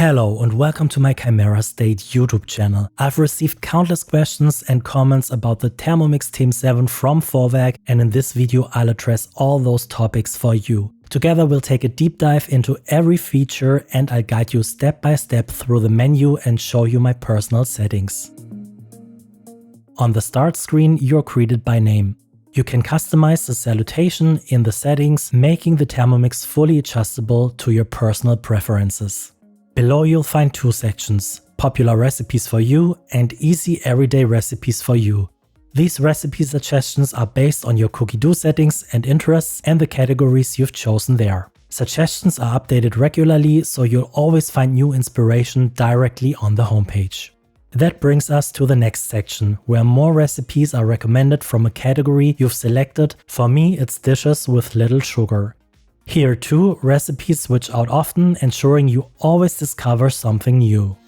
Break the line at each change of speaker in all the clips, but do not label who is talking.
Hello and welcome to my Chimera State YouTube channel. I've received countless questions and comments about the Thermomix TM7 from Vorwerk, and in this video I'll address all those topics for you. Together we'll take a deep dive into every feature and I'll guide you step by step through the menu and show you my personal settings. On the start screen you're greeted by name. You can customize the salutation in the settings, making the Thermomix fully adjustable to your personal preferences. Below you'll find two sections, popular recipes for you and easy everyday recipes for you. These recipe suggestions are based on your Cookidoo settings and interests and the categories you've chosen there. Suggestions are updated regularly, so you'll always find new inspiration directly on the homepage. That brings us to the next section, where more recipes are recommended from a category you've selected. For me, it's dishes with little sugar. Here too, recipes switch out often, ensuring you always discover something new.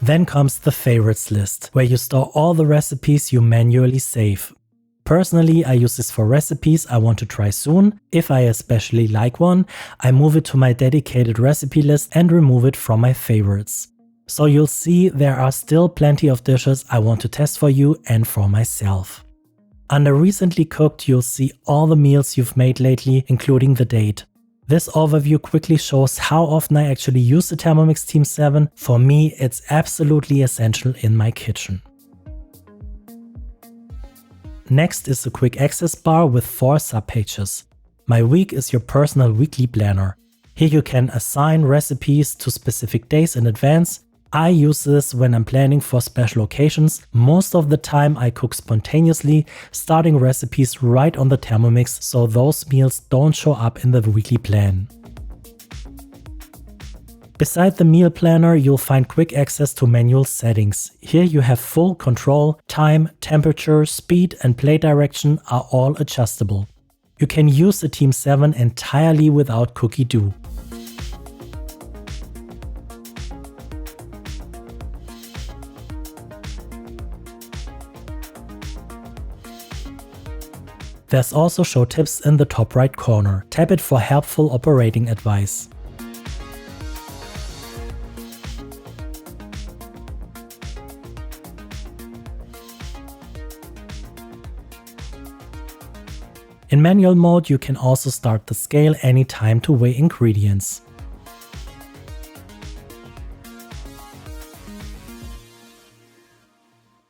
Then comes the favorites list, where you store all the recipes you manually save. Personally, I use this for recipes I want to try soon. If I especially like one, I move it to my dedicated recipe list and remove it from my favorites. So you'll see there are still plenty of dishes I want to test for you and for myself. Under recently cooked, you'll see all the meals you've made lately, including the date. This overview quickly shows how often I actually use the Thermomix TM7. For me, it's absolutely essential in my kitchen. Next is the quick access bar with 4 subpages. My week is your personal weekly planner. Here you can assign recipes to specific days in advance. I use this when I'm planning for special occasions. Most of the time I cook spontaneously, starting recipes right on the Thermomix so those meals don't show up in the weekly plan. Beside the meal planner, you'll find quick access to manual settings. Here you have full control, time, temperature, speed and plate direction are all adjustable. You can use the TM7 entirely without Cookidoo. There's also show tips in the top right corner. Tap it for helpful operating advice. In manual mode, you can also start the scale anytime to weigh ingredients.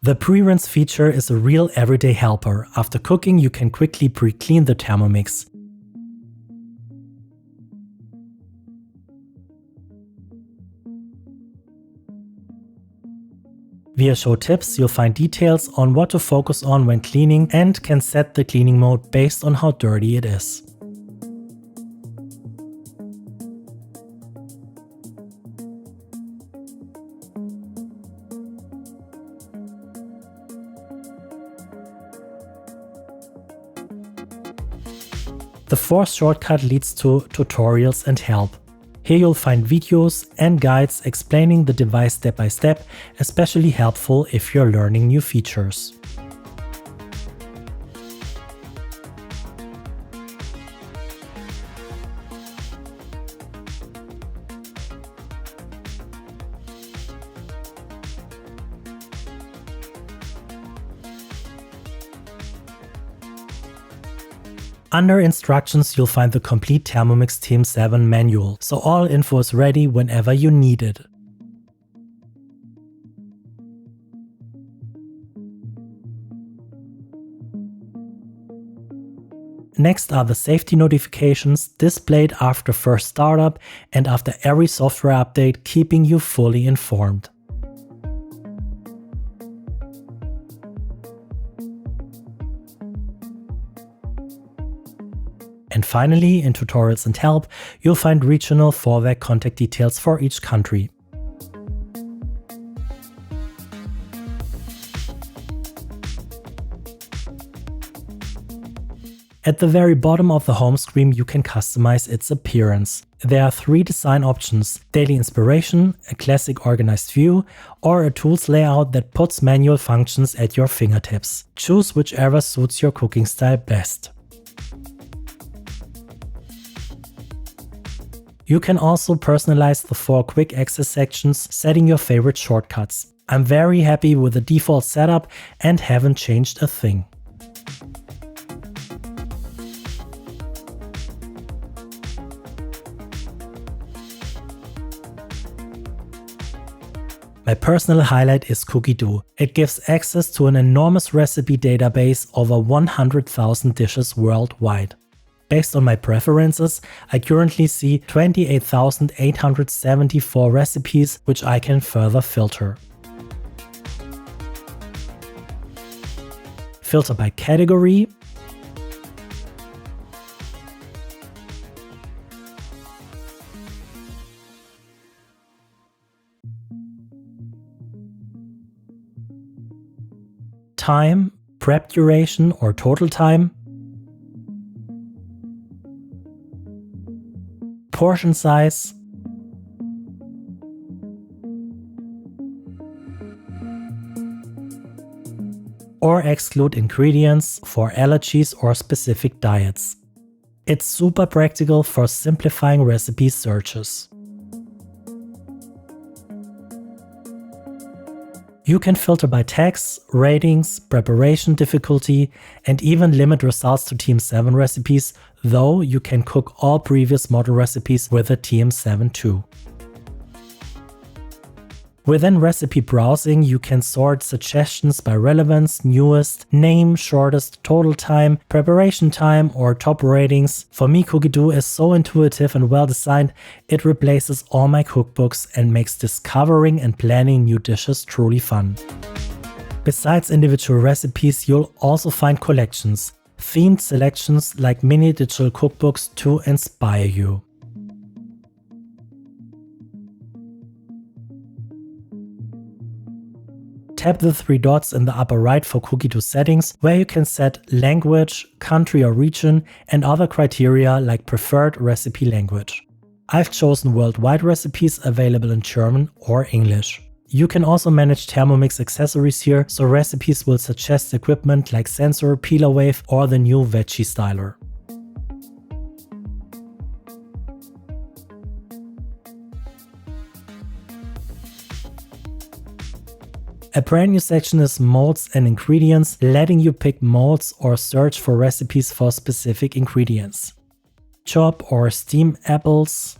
The pre-rinse feature is a real everyday helper. After cooking, you can quickly pre-clean the Thermomix. Via show tips, you'll find details on what to focus on when cleaning and can set the cleaning mode based on how dirty it is. The fourth shortcut leads to tutorials and help. Here you'll find videos and guides explaining the device step by step, especially helpful if you're learning new features. Under instructions you'll find the complete Thermomix TM7 manual, so all info is ready whenever you need it. Next are the safety notifications displayed after first startup and after every software update, keeping you fully informed. And finally, in tutorials and help, you'll find regional Vorwerk contact details for each country. At the very bottom of the home screen, you can customize its appearance. There are 3 design options: daily inspiration, a classic organized view, or a tools layout that puts manual functions at your fingertips. Choose whichever suits your cooking style best. You can also personalize the 4 quick access sections, setting your favorite shortcuts. I'm very happy with the default setup and haven't changed a thing. My personal highlight is Cookidoo. It gives access to an enormous recipe database over 100,000 dishes worldwide. Based on my preferences, I currently see 28,874 recipes, which I can further filter. Filter by category. Time, prep duration or total time. Portion size. Or exclude ingredients for allergies or specific diets. It's super practical for simplifying recipe searches. You can filter by tags, ratings, preparation difficulty, and even limit results to TM7 recipes, though you can cook all previous model recipes with a TM7 too. Within recipe browsing, you can sort suggestions by relevance, newest, name, shortest, total time, preparation time, or top ratings. For me, Cookidoo is so intuitive and well designed, it replaces all my cookbooks and makes discovering and planning new dishes truly fun. Besides individual recipes, you'll also find collections, themed selections like mini digital cookbooks to inspire you. Tap the 3 dots in the upper right for Cookidoo settings, where you can set language, country or region, and other criteria like preferred recipe language. I've chosen worldwide recipes available in German or English. You can also manage Thermomix accessories here, so recipes will suggest equipment like sensor, peeler wave, or the new veggie styler. A brand new section is molds and ingredients, letting you pick molds or search for recipes for specific ingredients. Chop or steam apples.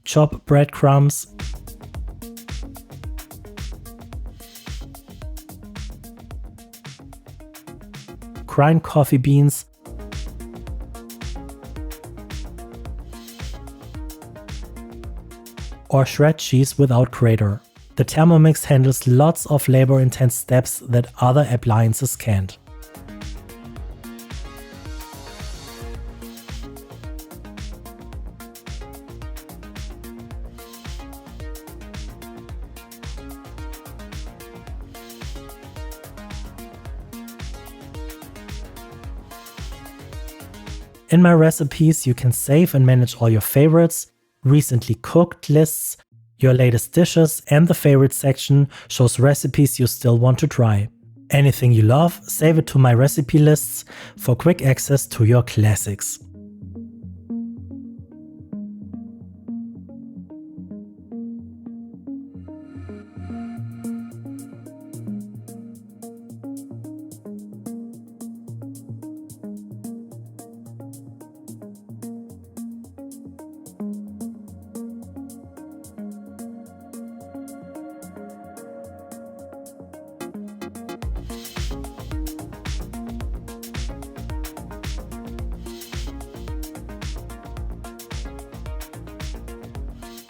Chop breadcrumbs. Grind coffee beans, or shred cheese without grater. The Thermomix handles lots of labor-intense steps that other appliances can't. In my recipes, you can save and manage all your favorites, recently cooked lists, your latest dishes, and the favorite section shows recipes you still want to try. Anything you love, save it to my recipe lists for quick access to your classics.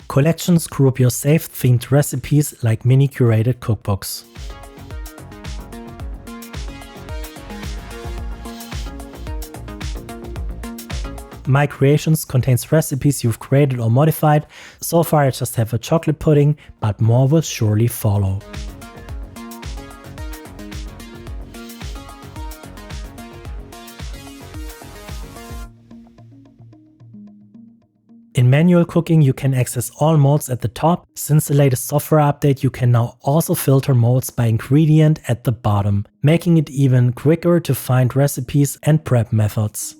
Collections group your saved themed recipes like mini curated cookbooks. My Creations contains recipes you've created or modified. So far I just have a chocolate pudding, but more will surely follow. In manual cooking, you can access all modes at the top. Since the latest software update, you can now also filter modes by ingredient at the bottom, making it even quicker to find recipes and prep methods.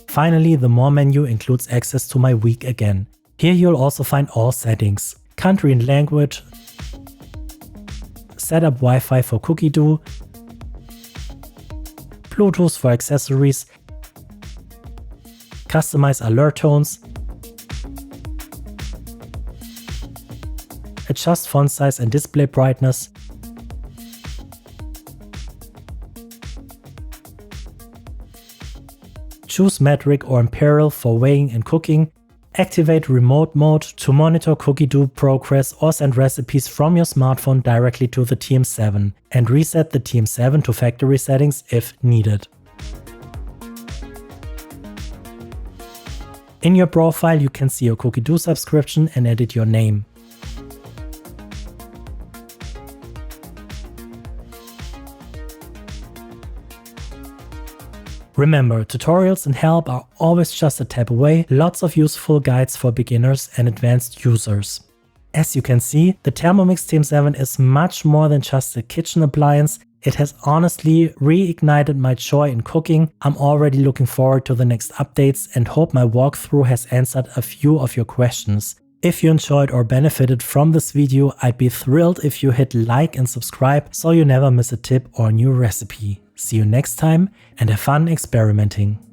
Finally, the More menu includes access to my week again. Here you'll also find all settings: country and language, set up Wi-Fi for Cookidoo, Bluetooth for accessories, customize alert tones, adjust font size and display brightness, choose metric or imperial for weighing and cooking, activate remote mode to monitor Cookidoo progress or send recipes from your smartphone directly to the TM7, and reset the TM7 to factory settings if needed. In your profile you can see your Cookidoo subscription and edit your name. Remember, tutorials and help are always just a tap away, lots of useful guides for beginners and advanced users. As you can see, the Thermomix TM7 is much more than just a kitchen appliance. It has honestly reignited my joy in cooking. I'm already looking forward to the next updates and hope my walkthrough has answered a few of your questions. If you enjoyed or benefited from this video, I'd be thrilled if you hit like and subscribe so you never miss a tip or new recipe. See you next time and have fun experimenting.